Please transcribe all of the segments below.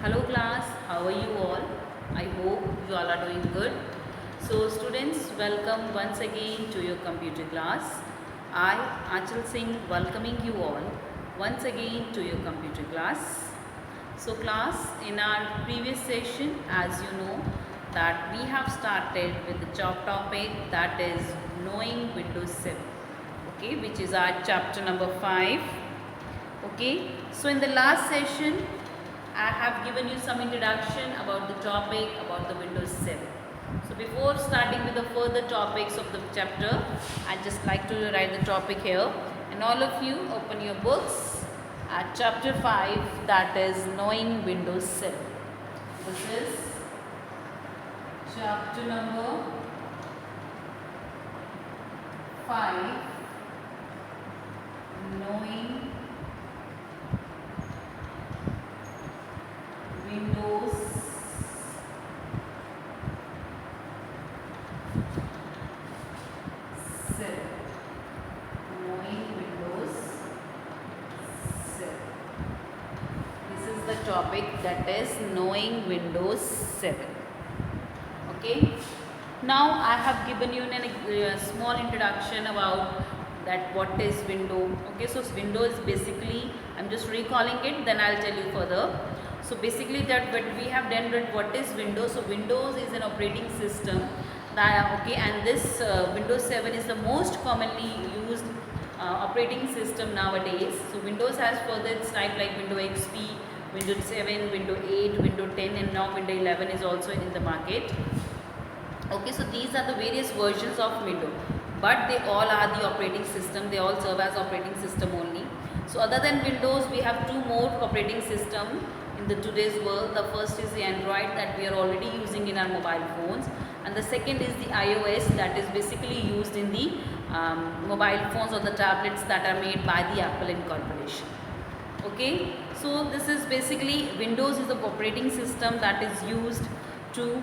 Hello class, how are you all? I hope you all are doing good. So students, welcome once again to your computer class. I, Achal Singh, welcoming you all once again to your computer class. So class, in our previous session, as you know, that we have started with the job topic that is knowing Windows 7, okay, which is our chapter number 5. Okay, so in the last session I have given you some introduction about the topic about the Windows 7. So before starting with the further topics of the chapter, I just like to write the topic here, and all of you open your books at chapter 5, that is knowing Windows 7. This is chapter number 5, knowing Windows 7. Knowing Windows 7. This is the topic, that is knowing Windows 7. Okay. Now I have given you a small introduction about that what is window. Okay, so window is basically, I'm just recalling it, then I'll tell you further. So basically that what we have done with what is Windows. So Windows is an operating system that, okay, and this Windows 7 is the most commonly used operating system nowadays. So Windows has further its type like Windows XP, Windows 7, Windows 8, Windows 10, and now Windows 11 is also in the market. Okay, so these are the various versions of Windows, but they all are the operating system. They all serve as operating system only. So other than Windows, we have two more operating system in the today's world. The first is the Android that we are already using in our mobile phones, and the second is the iOS that is basically used in the mobile phones or the tablets that are made by the Apple Incorporation. Okay, so this is basically Windows is the operating system that is used to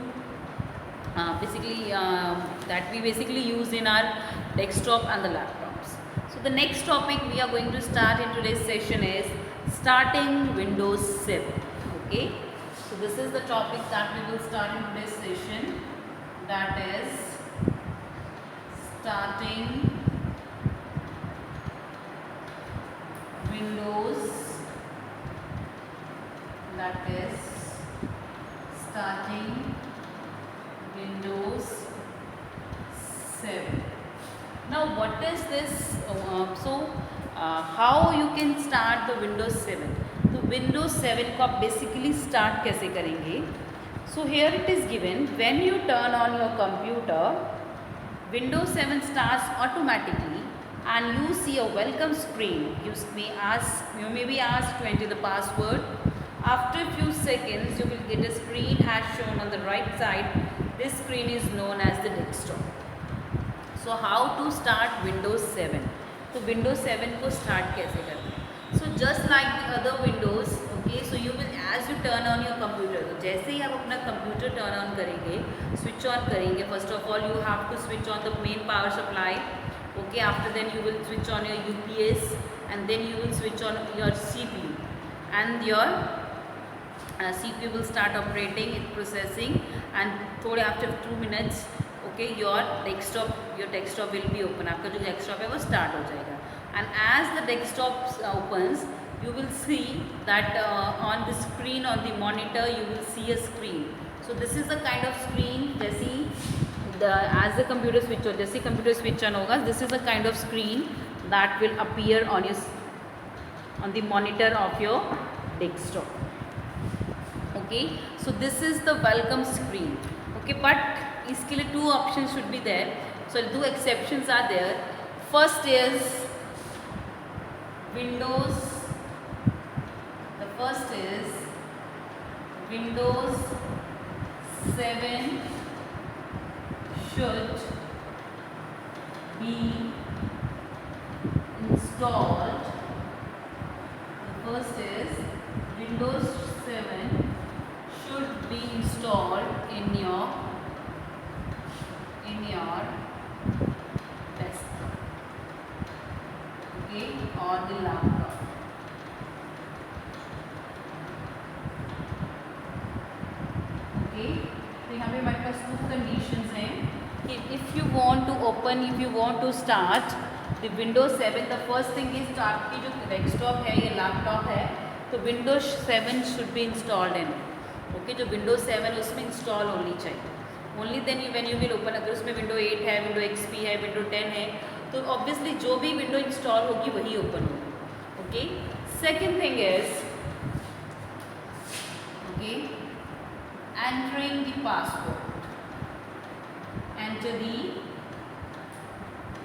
that we basically use in our desktop and the laptops. So the next topic we are going to start in today's session is starting Windows 7. Okay, so this is the topic that we will start in today's session, that is starting Windows, that is starting Windows 7. Now what is this? How you can start the Windows 7? तो Windows 7 को आप basically start कैसे करेंगे? So here it is given, when you turn on your computer, Windows 7 starts automatically and you see a welcome screen. You may be asked to enter the password. After a few seconds, you will get a screen as shown on the right side. This screen is known as the desktop. So how to start Windows 7? So Windows 7 को start कैसे करते हैं? So just like the other Windows, okay, so you will, as you turn on your computer, तो जैसे ही आप अपना computer turn on करेंगे, switch on करेंगे, first of all you have to switch on the main power supply. Okay, after then you will switch on your UPS, and then you will switch on your CPU, and your CPU will start operating, it processing, and थोड़े after 2 minutes, okay, your desktop will be open. आपका जो desktop है वो start हो जाएगा, and as the desktop opens, you will see that on the screen, on the monitor, you will see a screen. So this is the kind of screen, as the computer switch on, जैसे computer switch on होगा, this is the kind of screen that will appear on the monitor of your desktop. Okay, so this is the welcome screen. Okay, but इसके लिए two options should be there. So two exceptions are there. First is Windows. The first is Windows 7 should be installed. The first is Windows 7 should be installed in your desktop, okay, or the laptop. पास 2 conditions हैं कि if you want to open, if you want to start the Windows 7, the first thing is आपकी जो desktop है या laptop है तो Windows 7 should be installed in, okay, जो विंडोज 7 उसमें इंस्टॉल होनी चाहिए। Only then when you will open, अगर उसमें विंडो 8 है, विंडो XP है, विंडो 10 है, तो ऑब्वियसली जो भी विंडो इंस्टॉल होगी वही ओपन होगी, okay. Second thing is, okay, entering the password, enter the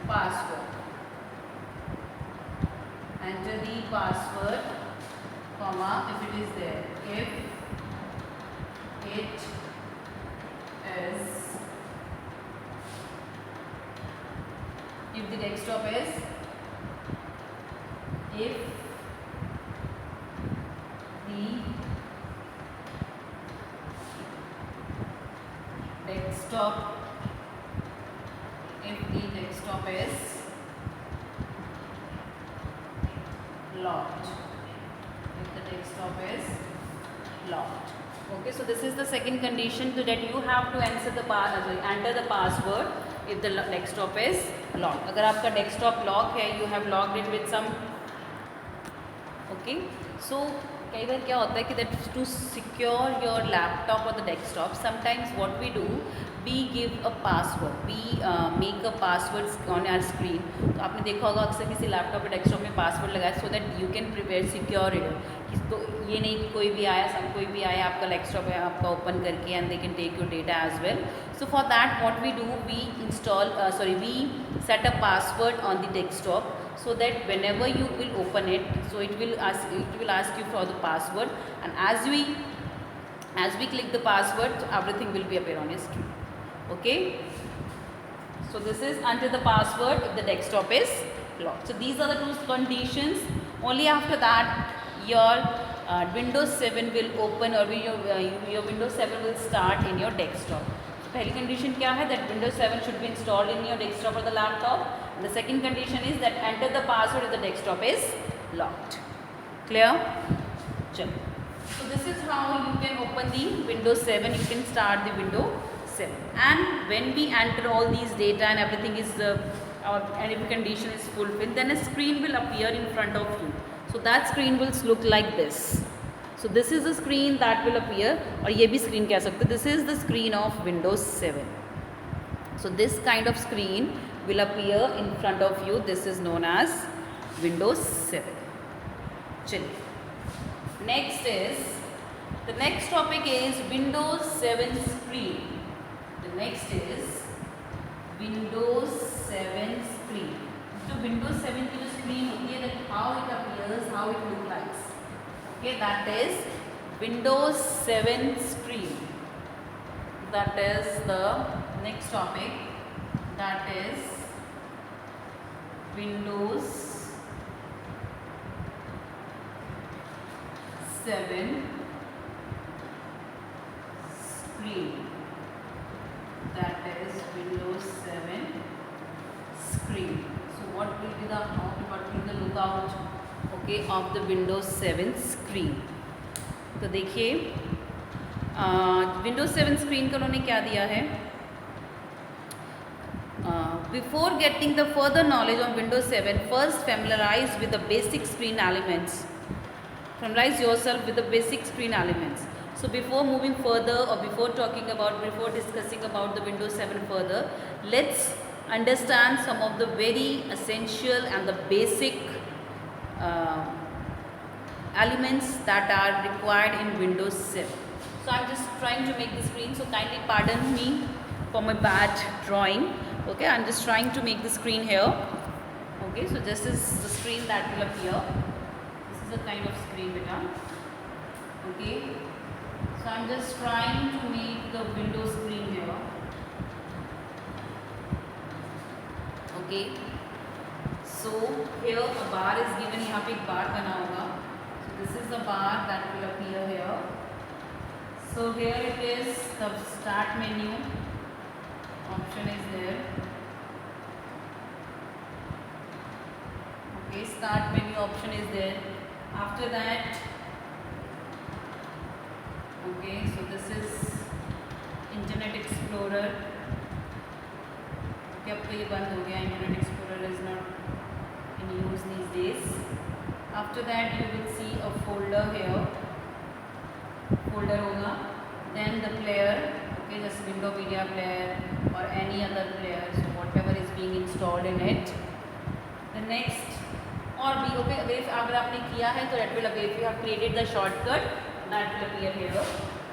password, enter the password, comma, if it is there, if it is, if the desktop is, if the desktop, if the desktop is locked, if the desktop is locked, okay. So this is the second condition, so that you have to enter the password if the desktop is locked. अगर आपका desktop lock है, you have logged it with some, okay. So कई बार क्या होता है कि that to secure your laptop और the desktop, sometimes what we do, we give a password, we make a password on our screen. तो आपने देखा होगा अक्सर किसी लैपटॉप और डेस्कटॉप में पासवर्ड लगाया so that you can prepare secure it. तो ये नहीं कि कोई भी आया आपका डेस्कटॉप है आपका ओपन करके and they can take your data as well. So for that what we do, we set a password on the desktop, so that whenever you will open it, so it will ask you for the password, and as we click the password, everything will be appear on your screen, okay. So this is enter the password if the desktop is locked. So these are the two conditions. Only after that your Windows 7 will open, or your Windows 7 will start in your desktop. पहली condition क्या है, that Windows 7 should be installed in your desktop और the laptop. The second condition is that enter the password if the desktop is locked. Clear? चलो, so this is how you can open the Windows 7, you can start the Windows 7, and when we enter all these data and everything is and if the condition is fulfilled, then a screen will appear in front of you. So that screen will look like this. So this is the screen that will appear, और ये भी screen कह सकते हो, this is the screen of Windows 7. So this kind of screen will appear in front of you. This is known as Windows 7. चलिए, next is, the next topic is Windows 7 screen. The next is Windows 7 screen. जो Windows 7 की जो screen होती है, that how it appears, how it looks like. Okay, that is Windows 7 screen. That is the next topic. That is Windows 7 screen. That is Windows 7 screen. So what will be the lookout, okay, of the Windows 7 screen? तो देखिए Windows 7 screen का उन्होंने क्या दिया है, before getting the further knowledge on Windows 7, first familiarize with the basic screen elements. Familiarize yourself with the basic screen elements. So before moving further, or before discussing about the Windows 7 further, let's understand some of the very essential and the basic elements that are required in Windows 7. So I'm just trying to make the screen, so kindly pardon me for my bad drawing. Okay, I'm just trying to make the screen here. Okay, so this is the screen that will appear. This is a kind of screen beta. Okay, so I'm just trying to make the Windows screen here. Okay, so here a bar is given, यहाँ पे एक bar बना होगा. So this is the bar that will appear here. So here it is, the start menu option is there. Okay, start menu option is there. After that, okay, so this is Internet Explorer. Explorer, अब तो ये बंद हो गया, Internet Explorer is not in use these days. After that you will see a folder here, folder होगा. Then the player, okay, जैसे window media player और any other player, so whatever is being installed in it. The next और भी, okay, अगर आपने किया है तो that will appear. If you have created the shortcut, that will appear here.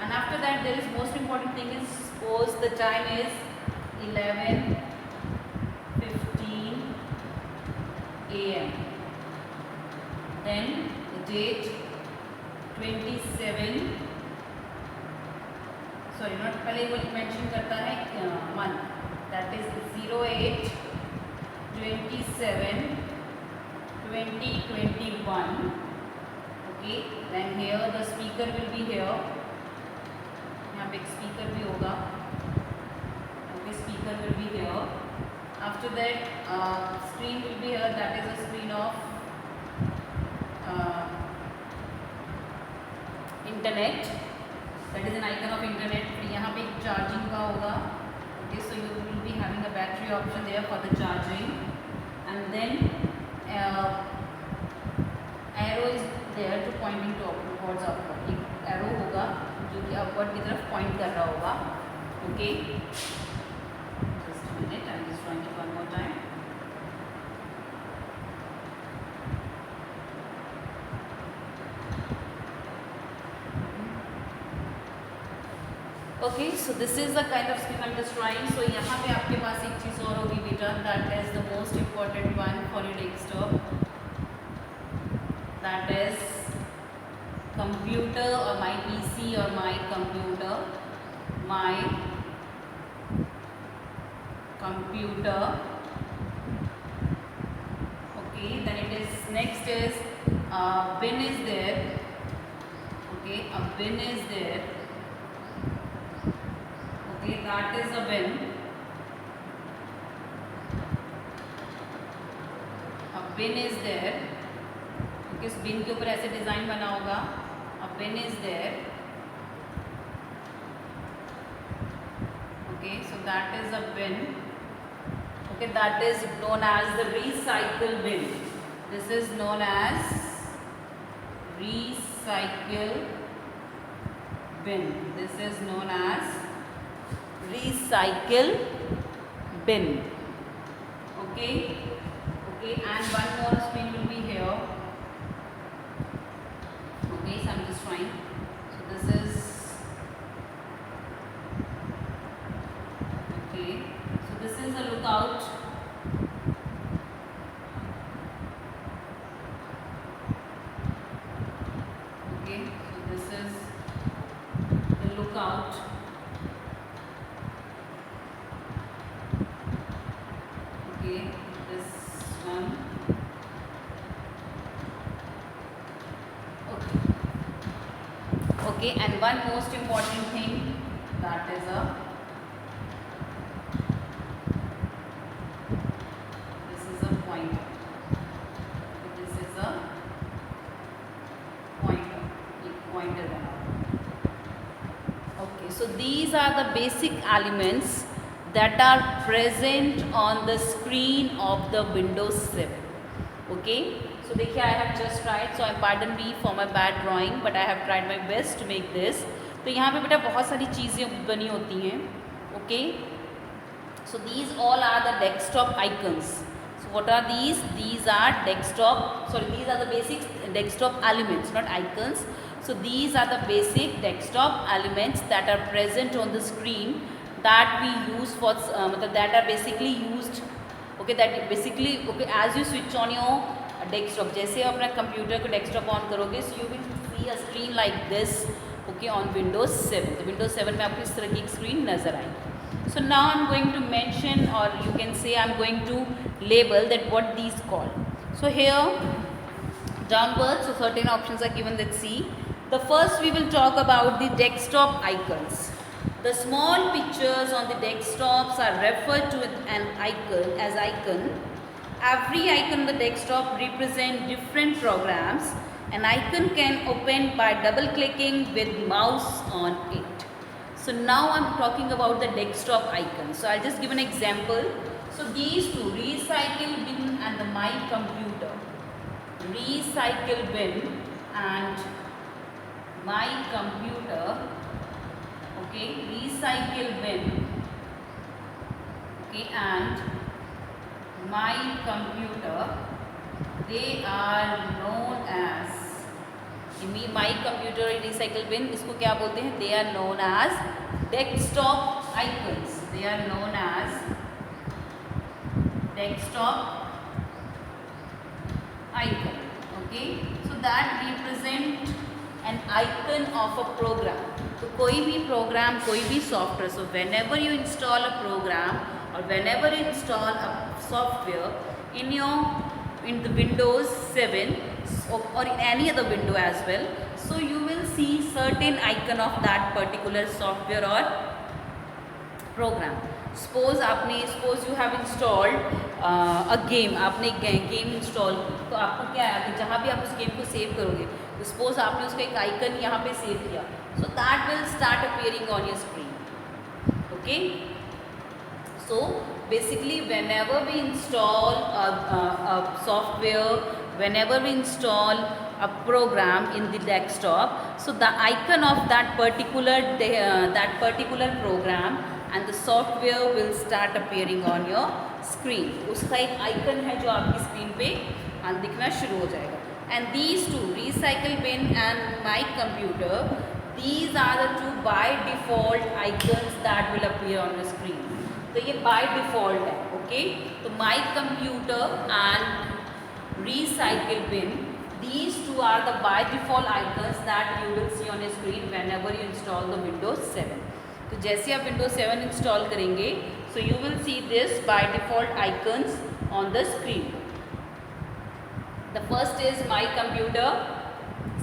And after that there is most important thing is, suppose the time is 11:15 AM. Then the date 27, sorry not, पहले वो mention करता है month, that is 08/27/2021. Okay, then here the speaker will be here. यहाँ पे एक speaker भी होगा. Okay, speaker will be here. After that screen will be here. That is a screen of internet. That is an icon of internet. फिर यहाँ पे एक charging का होगा. Okay, so you will be having a battery option there for the charging. And then arrow is there to pointing to towards upward. एक arrow होगा जो कि upward की तरफ point कर रहा होगा. Okay, just a minute, I am just trying to one more time. Okay, so this is the kind of screen I am just trying. So यहाँ पे आपके पास एक चीज़ और होगी बेटा, that is the most important one for your desktop. That is computer or my PC or my computer. My computer. Okay, then it is next is bin is there. Okay, a bin is there. Okay, that is a bin. A bin is there. Okay, इस bin के ऊपर ऐसे design बना होगा. A bin is there. Okay, so that is a bin. Okay, that is known as the recycle bin. This is known as recycle bin. This is known as recycle bin. Okay, okay, and one more screen will be here. Okay, so I'm just trying. So this is, okay, so this is a lookout. Okay, so this is the lookout. Okay, this one. Okay. Okay, and one most important thing, that is a, this is a pointer. This is a pointer. एक pointer बना. Okay, so these are the basic elements that are present on the screen of the Windows 7. Okay, so देखिए, I have just tried, so I pardon me for my bad drawing, but I have tried my best to make this. तो यहाँ पे बेटा बहुत सारी चीज़ें बनी होती हैं. Okay, so these all are the desktop icons. So what are these? These are desktop, sorry, these are the basic desktop elements, not icons. So these are the basic desktop elements that are present on the screen that we use for that are basically used. Okay, that basically, okay, as you switch on your desktop, जैसे आप अपना computer को desktop on करोगे, so you will see a screen like this. Okay, on Windows 7. तो Windows 7 में आपको इस तरह की एक स्क्रीन नज़र आएगी. So now I'm going to mention, or you can say I'm going to label that what these call. So here downwards, so certain options are given. Let's see. The first we will talk about the desktop icons. The small pictures on the desktops are referred to an icon as icon. Every icon on the desktop represents different programs. An icon can open by double clicking with mouse on it. So now I'm talking about the desktop icon. So I'll just give an example. So these two, recycle bin and the my computer. Recycle bin and my computer. Okay, recycle bin. Okay, and my computer. They are known as. My computer recycle bin, इसको क्या बोलते हैं? They are known as desktop icons. They are known as desktop icon. Okay, so that represent an icon of a program. तो कोई भी program, कोई भी software. So whenever you install a program or whenever you install a software in the Windows 7 or in any other window as well, so you will see certain icon of that particular software or program. Suppose you have installed a game, आपने game install की, तो आपको क्या है कि जहाँ भी आप उस गेम को सेव करोगे, तो सपोज आपने उसका एक आइकन यहाँ पे सेव किया, so that will start appearing on your screen. Okay, so basically whenever we install a software, whenever we install a program in the desktop, so the icon of that particular program and the software will start appearing on your screen. उसका एक icon है जो आपकी screen पे दिखना शुरू हो जाएगा. And these two, recycle bin and my computer, these are the two by default icons that will appear on the screen. तो ये by default है. Okay, तो my computer and recycle bin, these two are the by default icons that you will see on your screen whenever you install the Windows 7. तो जैसे आप Windows 7 install करेंगे, so you will see this by default icons on the screen. The first is my computer,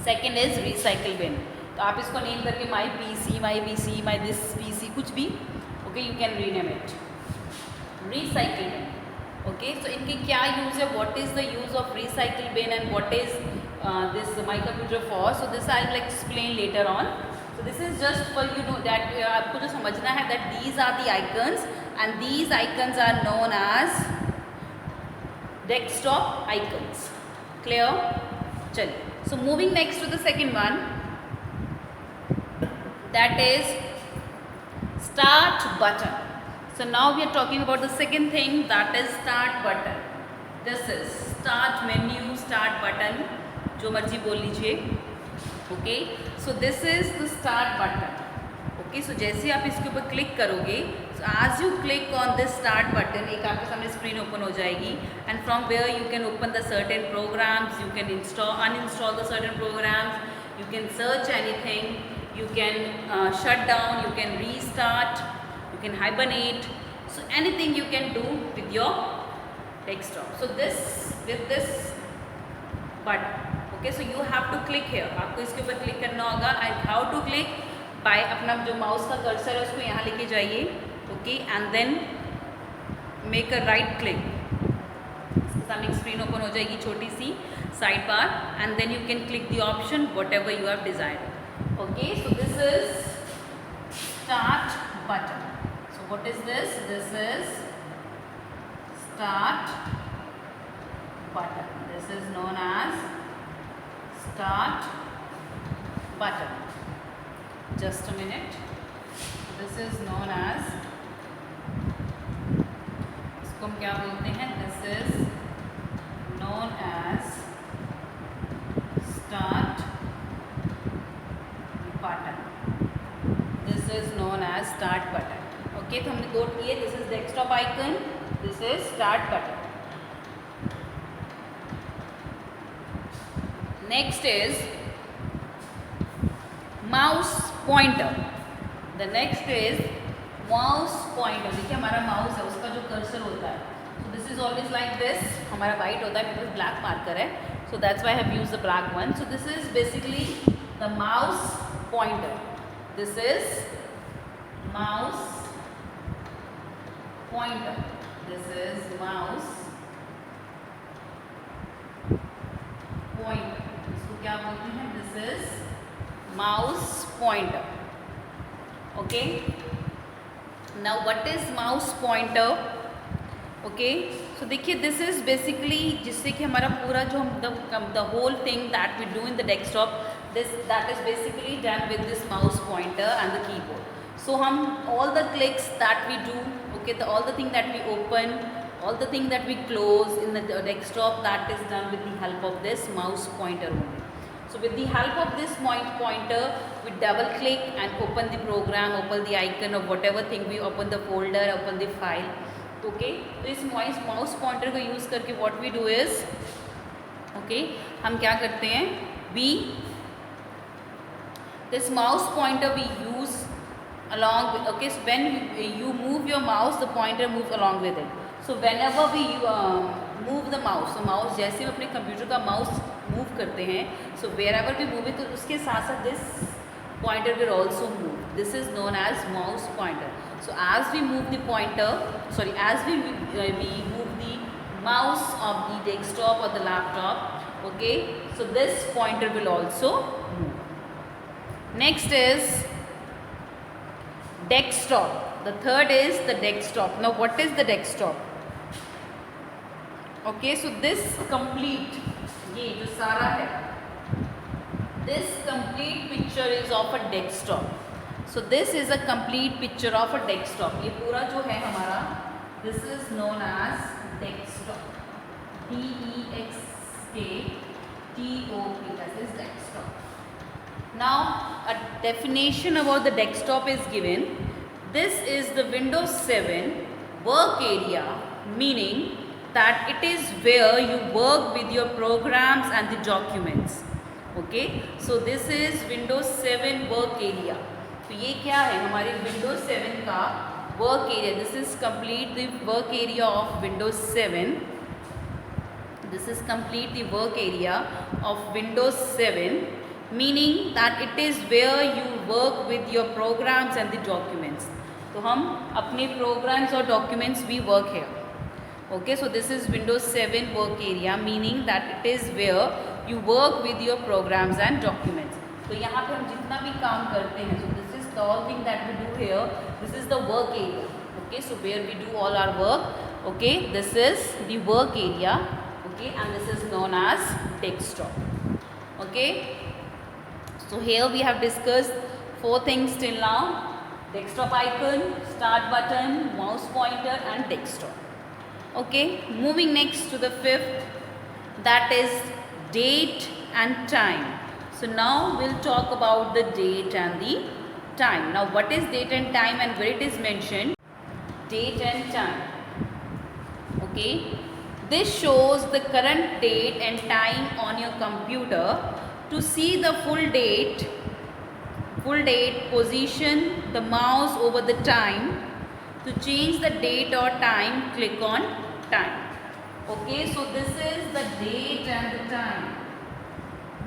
second is recycle bin. तो आप इसको name करके my PC, my VC, my this PC कुछ भी, okay, you can rename it. Recycle bin. Okay, so इनके क्या use है? What is the use of recycle bin and what is this my computer for? So this I will explain later on. So this is just for you know that आपको जो समझना है that these are the icons and these icons are known as desktop icons. Clear? चलिए. So moving next to the second one, that is start button. So now we are talking about the second thing, that is start button. This is start menu, start button, जो मर्जी बोल लीजिए. Okay, so this is the start button. Okay, so जैसे आप इसके ऊपर click करोगे, so as you click on this start button, एक आपके सामने स्क्रीन ओपन हो जाएगी, and from where you can open the certain programs, you can uninstall the certain programs, you can search anything, you can shut down, you can restart, you can hibernate, so anything you can do with your desktop. So with this button. Okay, so you have to click here. आपको इसके ऊपर click करना होगा. And how to click? By अपना जो mouse का cursor है उसको यहाँ लेके जाइए. Okay, and then make a right click. इसके सामने स्क्रीन ओपन हो जाएगी छोटी सी side bar, and then you can click the option whatever you have desired. Okay, so this is start button. So what is this? This is start button. This is known as start button. Just a minute. This is known as, इसको हम क्या बोलते हैं? This is known as start button. This is known as start button. Okay, तो हमने note किए. This is desktop icon. This is start button. Next is mouse pointer. The next is mouse pointer. देखिए हमारा mouse है, उसका जो cursor होता है. So this is always like this. हमारा white होता है, मेरे पास black marker है. So that's why I have used the black one. So this is basically the mouse pointer. This is mouse pointer. This is mouse pointer. इसको क्या बोलते हैं? This is mouse pointer. Okay, now what is mouse pointer? Okay, so देखिए this is basically जिससे कि हमारा पूरा जो हम the whole thing that we do in the desktop, this that is basically done with this mouse pointer and the keyboard. So all the clicks that we do, okay, all the thing that we open, all the thing that we close in the desktop, that is done with the help of this mouse pointer only. So with the help of this pointer, we double click and open the program, open the icon of whatever thing we open, the folder, open the file. Okay, तो इस mouse pointer को use करके what we do is, okay, हम क्या करते हैं, this mouse pointer we use along with, okay, so when you move your mouse, the pointer moves along with it. So whenever we move the mouse, so mouse जैसे हम अपने computer का mouse move करते हैं, so wherever we move it, तो उसके साथ साथ this pointer will also move. This is known as mouse pointer. So as we move the pointer, sorry, as we move the mouse of the desktop or the laptop, okay, so this pointer will also move. Next is desktop. The third is the desktop. Now what is the desktop? Okay, so this complete, ये जो सारा है, this complete picture is of a desktop. So this is a complete picture of a desktop. ये पूरा जो है हमारा, this is known as desktop. D-E-X-K-T-O-P, that is desktop. Now a definition about the desktop is given. This is the Windows 7 work area, meaning that it is where you work with your programs and the documents. Okay, so this is Windows 7 work area. तो ये क्या है हमारे Windows 7 का work area. This is complete the work area of Windows 7. This is complete the work area of Windows 7. Meaning that it is where you work with your programs and the documents. तो हम अपने programs और documents we work here. Okay, so this is Windows 7 work area, meaning that it is where you work with your programs and documents. तो यहाँ पे हम जितना भी काम करते हैं, so this is the all thing that we do here. This is the work area. Okay, so where we do all our work. Okay, this is the work area. Okay, and this is known as desktop. Okay. So here we have discussed 4 things till now: desktop icon, start button, mouse pointer and desktop. Okay, moving next to the 5th, that is date and time. So now we'll talk about the date and the time. Now what is date and time and where it is mentioned? Date and time. Okay, this shows the current date and time on your computer. To see the full date, position the mouse over the time. To change the date or time, click on time. Okay, so this is the date and the time.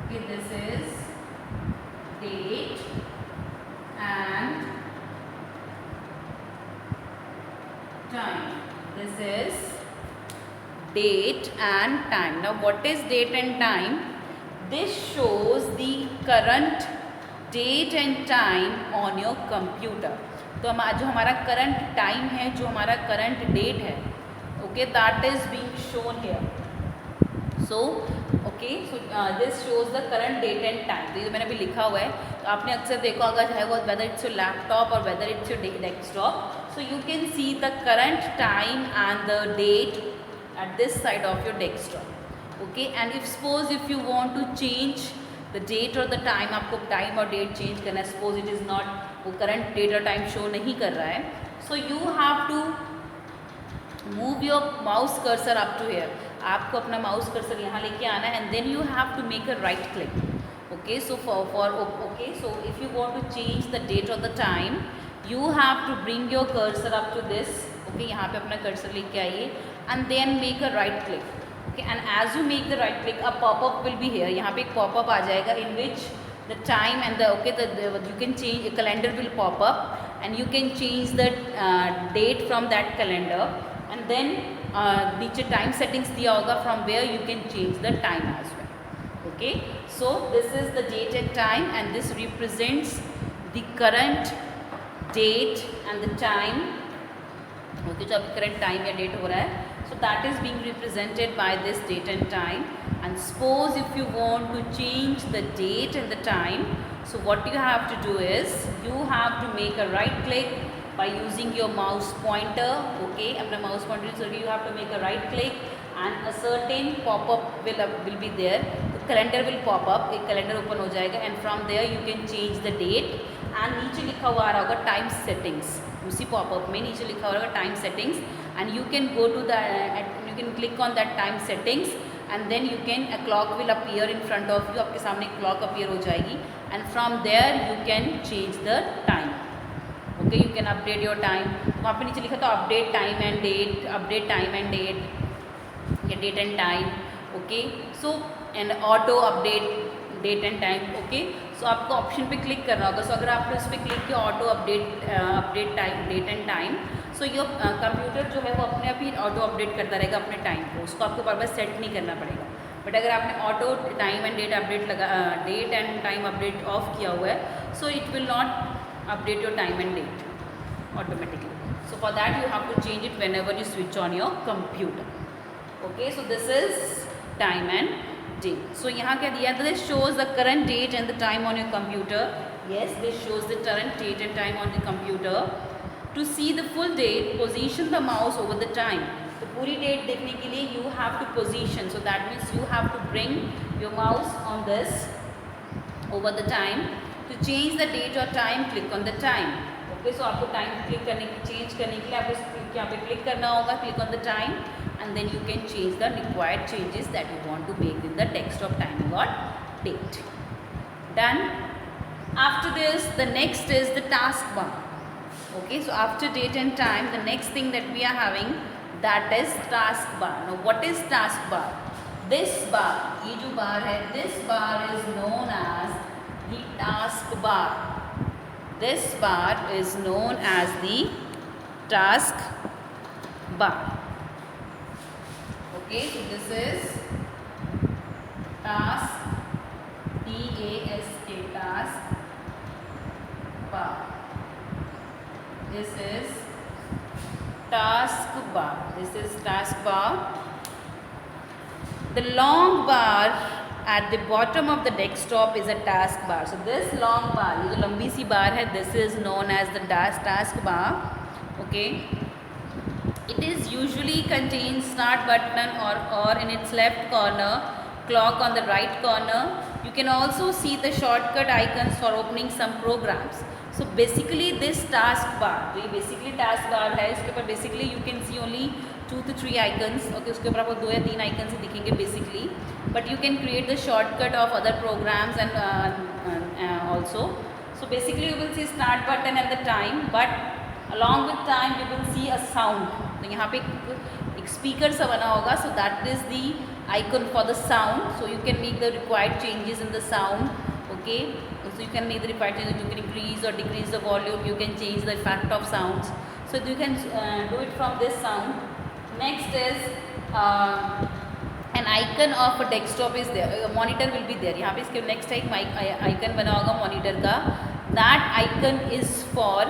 Okay, this is date and time. This is date and time. Now what is date and time? This shows the current date and time on your computer. तो जो हमारा current time है, जो हमारा current date है, okay, that is being shown here. So okay, so this shows the current date and time. तो ये मैंने अभी लिखा हुआ है, तो आपने अक्सर देखा होगा चाहे वो whether it's your laptop or whether it's your desktop. So you can see the current time and the date at this side of your desktop. Okay, and if suppose if you want to change the date or the time, आपको time और date change करना है, suppose it is not, वो current date और time show नहीं कर रहा है, so you have to move your mouse cursor up to here. आपको अपना mouse cursor यहाँ लेके आना है and then you have to make a right click. Okay, so okay, so if you want to change the date or the time, you have to bring your cursor up to this. Okay, यहाँ पे अपना cursor लेके आइए and then make a right click. Okay, and as you make the right click, a pop-up will be here. यहाँ पे एक pop-up आ जाएगा in which the time and the you can change, a calendar will pop up and you can change the date from that calendar and then नीचे time settings दिया होगा from where you can change the time as well. Okay, so this is the date and time and this represents the current date and the time. Okay, जो अभी current time या date हो रहा है, so that is being represented by this date and time. And suppose if you want to change the date and the time, so what you have to do is you have to make a right click by using your mouse pointer. Okay, अपना mouse pointer so you have to make a right click and a certain pop-up will be there. The calendar will pop up, एक calendar open हो जाएगा and from there you can change the date and नीचे लिखा हुआ आ रहा होगा time settings. उसी pop-up में नीचे लिखा हुआ होगा time settings and you can go to the you can click on that time settings and then you can a clock will appear in front of you. आपके सामने clock appear हो जाएगी and from there you can change the time. Okay, you can update your time. वहाँ पे नीचे लिखा था update time and date, update time and date, या date and time. Okay, so and auto update date and time. Okay, so आपको option पे click करना होगा. So अगर आपने उस पर क्लिक किया auto update time date and time, so your computer जो है वो अपने आप ही ऑटो अपडेट करता रहेगा अपने टाइम को. उसको आपको बार बार सेट नहीं करना पड़ेगा. बट अगर आपने auto time and date update date and time update off किया हुआ है, so it will not update your time and date automatically. So for that you have to change it whenever you switch on your computer. Okay, so this is time and date. So यहाँ क्या दिया? This shows the current date and the time on your computer. Yes, this shows the current date and time on the computer. To see the full date, position the mouse over the time. तो पूरी date देखने के लिए you have to position. So that means you have to bring your mouse on this over the time. To change the date or time, click on the time. Okay, so आपको time click करने की change करने के लिए आपको यहाँ पे click करना होगा, click on the time, and then you can change the required changes that you want to make in the text of timing or date. Done. After this, the next is the taskbar. Okay, so after date and time, the next thing that we are having, that is taskbar. Now, what is taskbar? This bar, ये जो bar है, this bar is known as the taskbar. This bar is known as the taskbar. Okay, so this is task, T-A-S-K, task bar. This is taskbar. This is taskbar. The long bar at the bottom of the desktop is a taskbar. So this long bar, ये जो लंबी सी बार है, this is known as the taskbar. Okay. It is usually contains start button or in its left corner, clock on the right corner. You can also see the shortcut icons for opening some programs. So basically this taskbar, जो ये basically taskbar है, इसके ऊपर basically you can see only 2 to 3 icons. Okay, उसके ऊपर आपको 2 या 3 icons ही दिखेंगे basically. But you can create the shortcut of other programs and also. So basically you will see start button and the time, but along with time you will see a sound. तो यहाँ पे एक speaker सा बना होगा. So that is the icon for the sound. So you can make the required changes in the sound. Okay, so you can make the required changes. You can increase or decrease the volume. You can change the effect of sounds. So you can do it from this sound. Next is an icon of a desktop is there. A monitor will be there. यहाँ पे इसके next एक icon बना होगा monitor का. That icon is for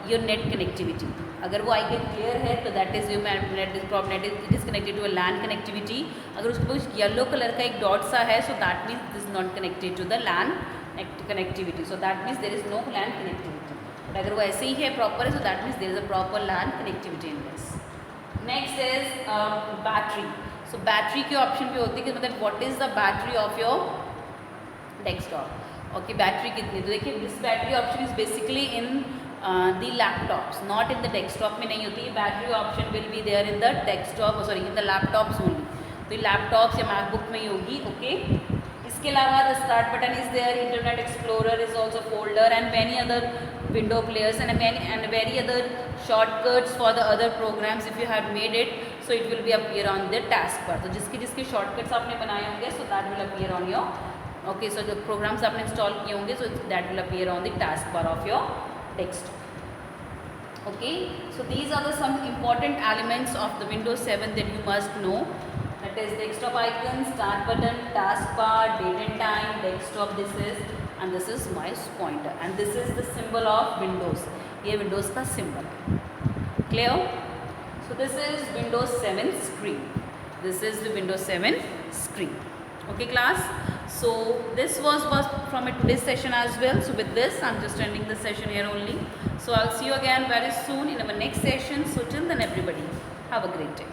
your net connectivity. अगर वो icon clear है तो that is your net is connected to a LAN connectivity. अगर उसके पास yellow color का एक dot सा है, so that means this is not connected to the LAN connectivity. So that means there is no LAN connectivity. But अगर वो ऐसे ही है proper है, so that means there is a proper LAN connectivity in this. Next is battery. So battery के option पे होती है कि मतलब what is the battery of your desktop. Okay, battery कितनी, तो देखिए this battery option is basically in the laptops, not in the desktop में नहीं होती है. Battery option will be there in the desktop, sorry, in the laptops only. तो laptops या MacBook में ही होगी. Okay. इसके अलावा the start button is there, Internet Explorer is also folder and many other window players and very other shortcuts for the other programs if you have made it, so it will be appear on the taskbar. तो जिसके shortcuts आपने बनाए होंगे, so that will appear on your, okay, so the programs आपने install किए होंगे, so that will appear on the taskbar of your desktop. Okay, so these are the some important elements of the Windows 7 that you must know. That is desktop icon, start button, taskbar, date and time, desktop, this is, and this is mouse pointer, and this is the symbol of Windows. ये Windows का symbol है. Clear? So this is Windows 7 screen. This is the Windows 7 screen. Okay class? So this was from today's session as well. So with this I'm just ending the session here only. So I'll see you again very soon in our next session. So till then everybody have a great day.